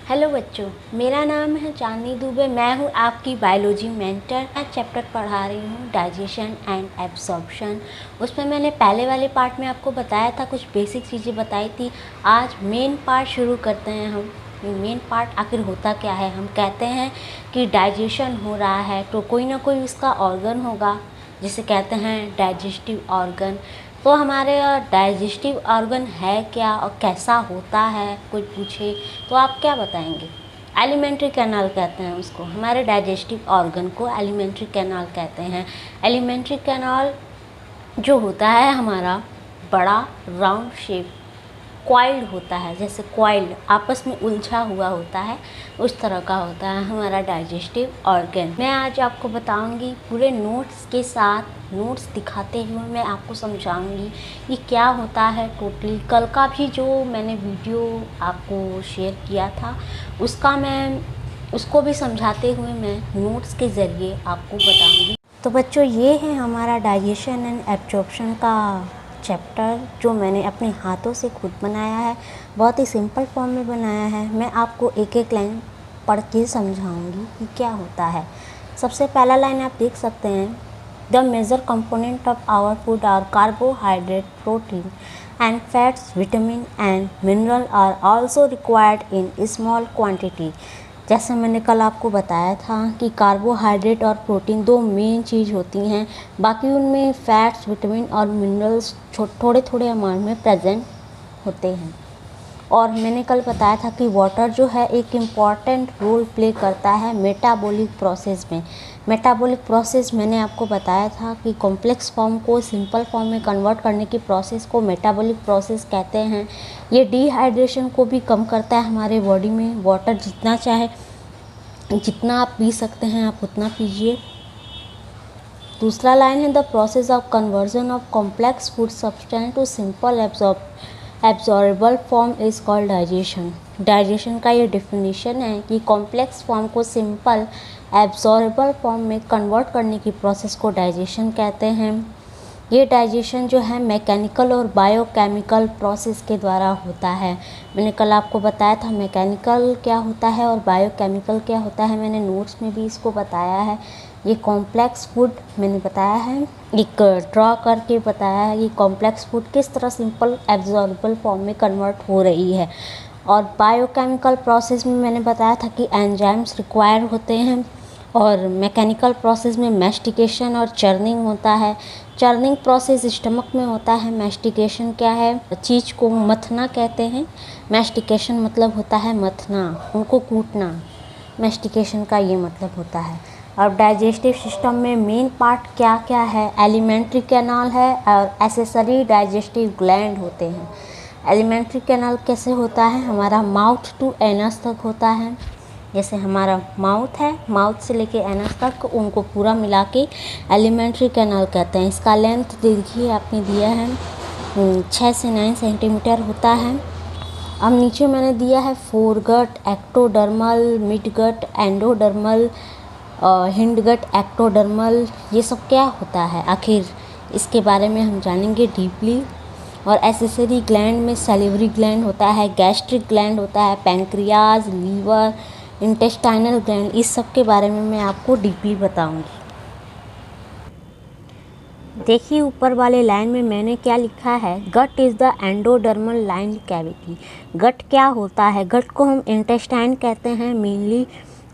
Hello बच्चों, मेरा नाम है चांदनी दुबे। मैं हूँ आपकी बायोलॉजी मेंटर। मैं चैप्टर पढ़ा रही हूँ डाइजेशन एंड एब्जॉर्प्शन। उसमें मैंने पहले वाले पार्ट में आपको बताया था, कुछ बेसिक चीज़ें बताई थी। आज मेन पार्ट शुरू करते हैं हम। मेन पार्ट आखिर होता क्या है? हम कहते हैं कि डाइजेशन हो रहा है तो कोई ना कोई उसका ऑर्गन होगा जिसे कहते हैं डाइजेस्टिव ऑर्गन। तो हमारे डाइजेस्टिव ऑर्गन है क्या और कैसा होता है, कोई पूछे तो आप क्या बताएंगे? एलिमेंट्री कैनाल कहते हैं उसको। हमारे डाइजेस्टिव ऑर्गन को एलिमेंट्री कैनाल कहते हैं। एलिमेंट्री कैनाल जो होता है हमारा बड़ा राउंड शेप कॉइल्ड होता है, जैसे कॉइल्ड आपस में उलझा हुआ होता है, उस तरह का होता है हमारा डाइजेस्टिव ऑर्गन। मैं आज आपको बताऊंगी पूरे नोट्स के साथ, नोट्स दिखाते हुए मैं आपको समझाऊंगी कि क्या होता है टोटली। कल का भी जो मैंने वीडियो आपको शेयर किया था उसको भी समझाते हुए मैं नोट्स के ज़रिए आपको बताऊंगी। तो बच्चों, ये है हमारा डाइजेशन एंड एब्जॉर्प्शन का चैप्टर जो मैंने अपने हाथों से खुद बनाया है। बहुत ही सिंपल फॉर्म में बनाया है। मैं आपको एक एक लाइन पढ़ के समझाऊंगी कि क्या होता है। सबसे पहला लाइन आप देख सकते हैं, the major component of our food are carbohydrate, protein and fats, vitamin and mineral are also required in small quantity. जैसे मैंने कल आपको बताया था कि कार्बोहाइड्रेट और प्रोटीन दो मेन चीज़ होती हैं, बाकी उनमें फैट्स, विटामिन और मिनरल्स थोड़े थोड़े अमाउंट में प्रेजेंट होते हैं। और मैंने कल बताया था कि वाटर जो है एक इम्पॉर्टेंट रोल प्ले करता है मेटाबॉलिक प्रोसेस में। मेटाबॉलिक प्रोसेस मैंने आपको बताया था कि कॉम्प्लेक्स फॉर्म को सिंपल फॉर्म में कन्वर्ट करने की प्रोसेस को मेटाबॉलिक प्रोसेस कहते हैं। ये डिहाइड्रेशन को भी कम करता है हमारे बॉडी में। वाटर जितना चाहे जितना आप पी सकते हैं आप उतना पीजिए। दूसरा लाइन है, the process of conversion of complex food substance to simple absorbable form is called digestion. Digestion का ये डेफिनेशन है कि कॉम्प्लेक्स फॉर्म को सिंपल एब्जॉर्बेबल फॉर्म में कन्वर्ट करने की प्रोसेस को डाइजेशन कहते हैं। ये डाइजेशन जो है मैकेनिकल और बायोकेमिकल प्रोसेस के द्वारा होता है। मैंने कल आपको बताया था मैकेनिकल क्या होता है और बायोकेमिकल क्या होता है। मैंने नोट्स में भी इसको बताया है। ये कॉम्प्लेक्स फूड मैंने बताया है, एक ड्रॉ करके बताया है कि कॉम्प्लेक्स फूड किस तरह सिंपल एब्जॉर्बेबल फॉर्म में कन्वर्ट हो रही है। और बायोकेमिकल प्रोसेस में मैंने बताया था कि एंजाइम्स रिक्वायर होते हैं। और मैकेनिकल प्रोसेस में मैस्टिकेशन और चर्निंग होता है। चर्निंग प्रोसेस स्टमक में होता है। मैस्टिकेशन क्या है? चीज़ को मथना कहते हैं। मैस्टिकेशन मतलब होता है मथना, उनको कूटना। मैस्टिकेशन का ये मतलब होता है। अब डाइजेस्टिव सिस्टम में मेन पार्ट क्या क्या है? एलिमेंट्री कैनाल है और एसेसरी डाइजेस्टिव ग्लैंड होते हैं। एलिमेंट्री कैनाल कैसे होता है? हमारा माउथ टू एनस तक होता है। जैसे हमारा माउथ है, माउथ से लेके एनस तक उनको पूरा मिला के एलिमेंट्री कैनाल कहते हैं। इसका लेंथ देखिए आपने दिया है 6 से 9 सेंटीमीटर होता है। अब नीचे मैंने दिया है foregut, ectodermal, midgut, endodermal, hindgut, ectodermal. ये सब क्या होता है आखिर, इसके बारे में हम जानेंगे डीपली। और एसेसरी ग्लैंड में सैलिवरी ग्लैंड होता है, गैस्ट्रिक ग्लैंड होता है, पैंक्रियाज, लीवर, इंटेस्टाइनल ग्लैंड, इस सब के बारे में मैं आपको डीपली बताऊंगी। देखिए ऊपर वाले लाइन में मैंने क्या लिखा है, gut is the endodermal line cavity. Gut क्या होता है? गट को हम इंटेस्टाइन कहते हैं मेनली।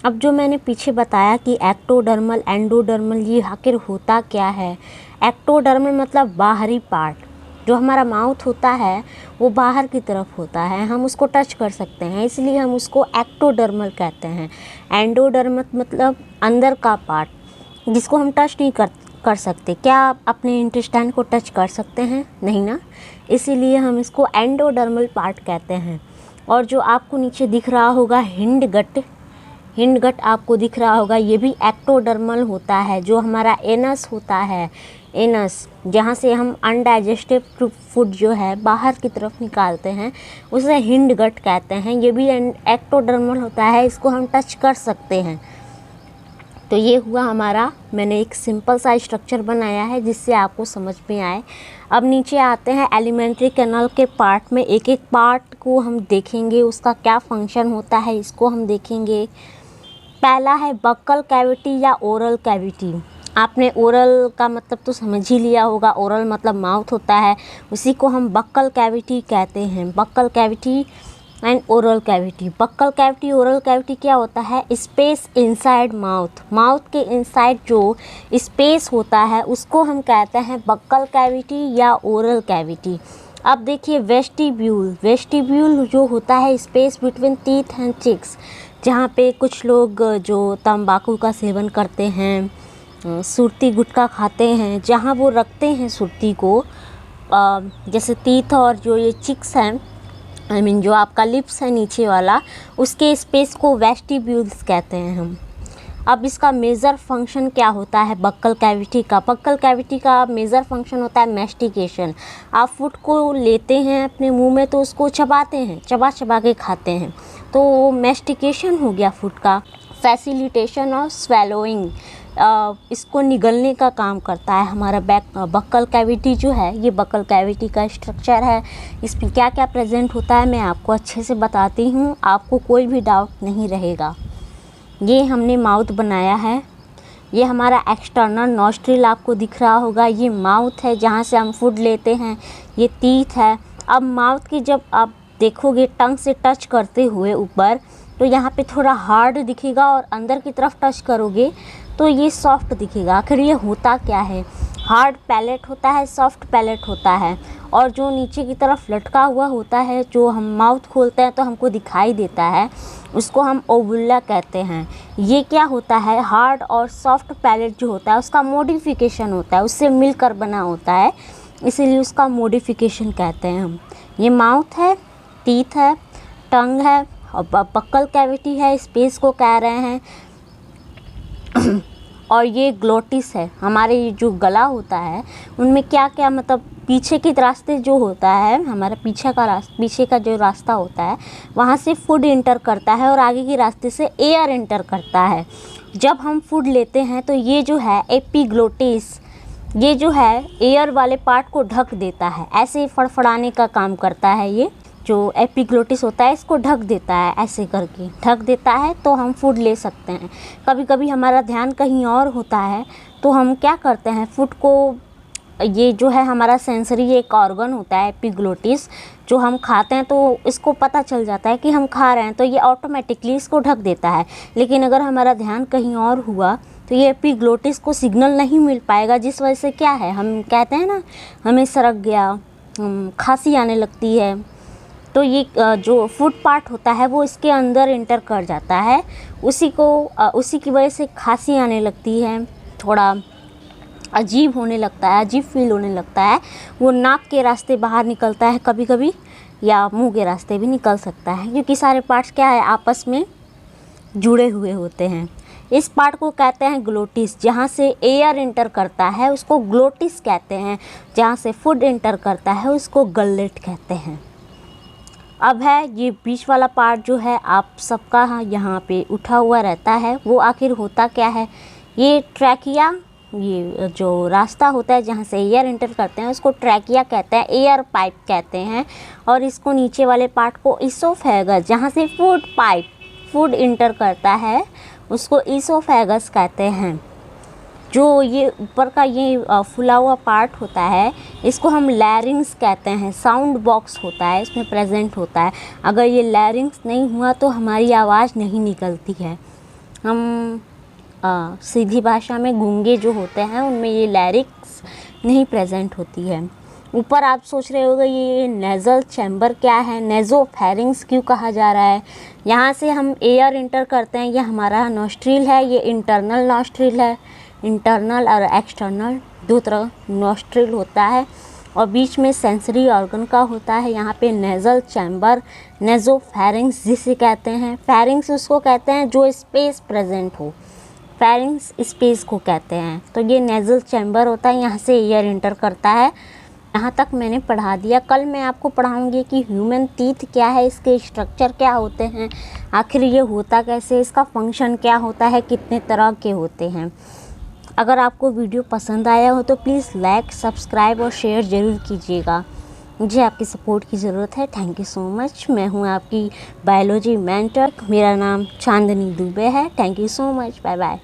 अब जो मैंने पीछे बताया कि एक्टोडर्मल, एंडोडर्मल, ये आखिर होता क्या है? एक्टोडर्मल मतलब बाहरी पार्ट। जो हमारा माउथ होता है वो बाहर की तरफ होता है, हम उसको टच कर सकते हैं, इसलिए हम उसको एक्टोडर्मल कहते हैं। एंडोडर्मल मतलब अंदर का पार्ट जिसको हम टच नहीं कर सकते। क्या आप अपने इंटेस्टाइन को टच कर सकते हैं? नहीं ना, इसीलिए हम इसको एंडोडर्मल पार्ट कहते हैं। और जो आपको नीचे दिख रहा होगा हिंडगट, हिंडगट आपको दिख रहा होगा, ये भी एक्टोडर्मल होता है। जो हमारा एनस होता है, एनस जहाँ से हम अनडाइजेस्टिव फूड जो है बाहर की तरफ निकालते हैं, उसे हिंडगट कहते हैं। ये भी एक्टोडर्मल होता है, इसको हम टच कर सकते हैं। तो ये हुआ हमारा, मैंने एक सिंपल सा स्ट्रक्चर बनाया है जिससे आपको समझ में आए। अब नीचे आते हैं एलिमेंट्री कैनाल के पार्ट में। एक एक पार्ट को हम देखेंगे, उसका क्या फंक्शन होता है इसको हम देखेंगे। पहला है बक्कल कैविटी या ओरल कैविटी। आपने ओरल का मतलब तो समझ ही लिया होगा, ओरल मतलब माउथ होता है, उसी को हम बक्कल कैविटी कहते हैं। Buccal cavity and oral cavity. Buccal cavity, oral cavity क्या होता है? Space inside mouth. माउथ के इनसाइड जो स्पेस होता है उसको हम कहते हैं बक्कल कैविटी या ओरल कैविटी। अब देखिए वेस्टिब्यूल। वेस्टिब्यूल जो होता है space between teeth and cheeks, जहाँ पे कुछ लोग जो तंबाकू का सेवन करते हैं, सुरती गुटखा खाते हैं, जहाँ वो रखते हैं सुरती को, जैसे टीथ और जो ये चिक्स हैं, जो आपका लिप्स है नीचे वाला, उसके स्पेस को वेस्टिब्यूल्स कहते हैं हम। अब इसका मेजर फंक्शन क्या होता है बक्कल कैविटी का? बक्कल कैविटी का मेजर फंक्शन होता है मैस्टिकेशन। आप फूड को लेते हैं अपने मुंह में तो उसको चबाते हैं, चबा चबा के खाते हैं, तो मैस्टिकेशन हो गया फूड का। फैसिलिटेशन ऑफ स्वेलोइंग, इसको निगलने का काम करता है हमारा बक्कल कैविटी जो है। ये बक्कल कैविटी का स्ट्रक्चर है, इसमें क्या क्या प्रेजेंट होता है मैं आपको अच्छे से बताती हूँ, आपको कोई भी डाउट नहीं रहेगा। ये हमने माउथ बनाया है, ये हमारा एक्सटर्नल नॉस्ट्रिल आपको दिख रहा होगा, ये माउथ है जहाँ से हम फूड लेते हैं, ये टीथ है। अब माउथ की जब आप देखोगे टंग से टच करते हुए ऊपर, तो यहाँ पे थोड़ा हार्ड दिखेगा और अंदर की तरफ टच करोगे तो ये सॉफ्ट दिखेगा। आखिर ये होता क्या है? हार्ड पैलेट होता है, सॉफ्ट पैलेट होता है, और जो नीचे की तरफ लटका हुआ होता है, जो हम माउथ खोलते हैं तो हमको दिखाई देता है, उसको हम ओवुला कहते हैं। ये क्या होता है? हार्ड और सॉफ्ट पैलेट जो होता है उसका मॉडिफिकेशन होता है, उससे मिलकर बना होता है, इसीलिए उसका मॉडिफिकेशन कहते हैं हम। ये माउथ है, टीथ है, टंग है और बक्कल कैविटी है, स्पेस को कह रहे हैं। और ये ग्लोटिस है, हमारे जो गला होता है उनमें क्या क्या मतलब पीछे के रास्ते जो होता है, हमारा पीछे का जो रास्ता होता है वहाँ से फूड इंटर करता है और आगे के रास्ते से एयर इंटर करता है। जब हम फूड लेते हैं तो ये जो है एपिग्लोटिस, ये जो है एयर वाले पार्ट को ढक देता है, ऐसे फड़फड़ाने का काम करता है। ये जो एपिग्लोटिस होता है इसको ढक देता है, ऐसे करके ढक देता है तो हम फूड ले सकते हैं। कभी कभी हमारा ध्यान कहीं और होता है तो हम क्या करते हैं, फूड को, ये जो है हमारा सेंसरी एक ऑर्गन होता है एपिग्लोटिस, जो हम खाते हैं तो इसको पता चल जाता है कि हम खा रहे हैं, तो ये ऑटोमेटिकली इसको ढक देता है। लेकिन अगर हमारा ध्यान कहीं और हुआ तो ये एपिग्लोटिस को सिग्नल नहीं मिल पाएगा, जिस वजह से क्या है, हम कहते हैं ना हमें सरक गया, खांसी आने लगती है, तो ये जो फूड पार्ट होता है वो इसके अंदर इंटर कर जाता है, उसी की वजह से खांसी आने लगती है, थोड़ा अजीब होने लगता है, अजीब फील होने लगता है। वो नाक के रास्ते बाहर निकलता है कभी कभी, या मुंह के रास्ते भी निकल सकता है, क्योंकि सारे पार्ट्स क्या है आपस में जुड़े हुए होते हैं। इस पार्ट को कहते हैं ग्लोटिस, जहाँ से एयर इंटर करता है उसको ग्लोटिस कहते हैं, जहाँ से फूड इंटर करता है उसको गलेट कहते हैं। अब है ये बीच वाला पार्ट जो है आप सबका यहाँ पे उठा हुआ रहता है, वो आखिर होता क्या है? ये ट्रैकिया, ये जो रास्ता होता है जहाँ से एयर इंटर करते हैं उसको ट्रैकिया कहते हैं, एयर पाइप कहते हैं। और इसको नीचे वाले पार्ट को इसोफेगस, जहाँ से फूड इंटर करता है उसको इसोफेगस कहते हैं। जो ये ऊपर का ये फुला हुआ पार्ट होता है इसको हम लैरिंग्स कहते हैं, साउंड बॉक्स होता है इसमें प्रेजेंट होता है। अगर ये लैरिंग्स नहीं हुआ तो हमारी आवाज़ नहीं निकलती है। हम सीधी भाषा में गूंगे जो होते हैं उनमें ये लैरिक्स नहीं प्रेजेंट होती है। ऊपर आप सोच रहे होगे ये नेज़ल चैम्बर क्या है, नेज़ोफेरिंग्स क्यों कहा जा रहा है? यहाँ से हम एयर इंटर करते हैं, ये हमारा नॉस्ट्रिल है, ये इंटरनल नॉस्ट्रिल है, इंटरनल और एक्सटर्नल दो तरह नॉस्ट्रिल होता है, और बीच में सेंसरी ऑर्गन का होता है। यहाँ पे नेज़ल चैम्बर, नेज़ोफेरिंग्स जिसे कहते हैं, फेरिंग्स उसको कहते हैं जो स्पेस प्रेजेंट हो, फेरिंग्स स्पेस को कहते हैं। तो ये नेज़ल चैम्बर होता है, यहाँ से एयर इंटर करता है यहाँ तक मैंने पढ़ा दिया। कल मैं आपको पढ़ाऊँगी कि ह्यूमन टीथ क्या है, इसके स्ट्रक्चर क्या होते हैं, आखिर ये होता कैसे, इसका फंक्शन क्या होता है, कितने तरह के होते हैं। अगर आपको वीडियो पसंद आया हो तो प्लीज़ लाइक, सब्सक्राइब और शेयर ज़रूर कीजिएगा। मुझे आपकी सपोर्ट की ज़रूरत है। Thank you so much. मैं हूँ आपकी बायोलॉजी मेंटर। मेरा नाम चांदनी दुबे है। Thank you so much. Bye bye.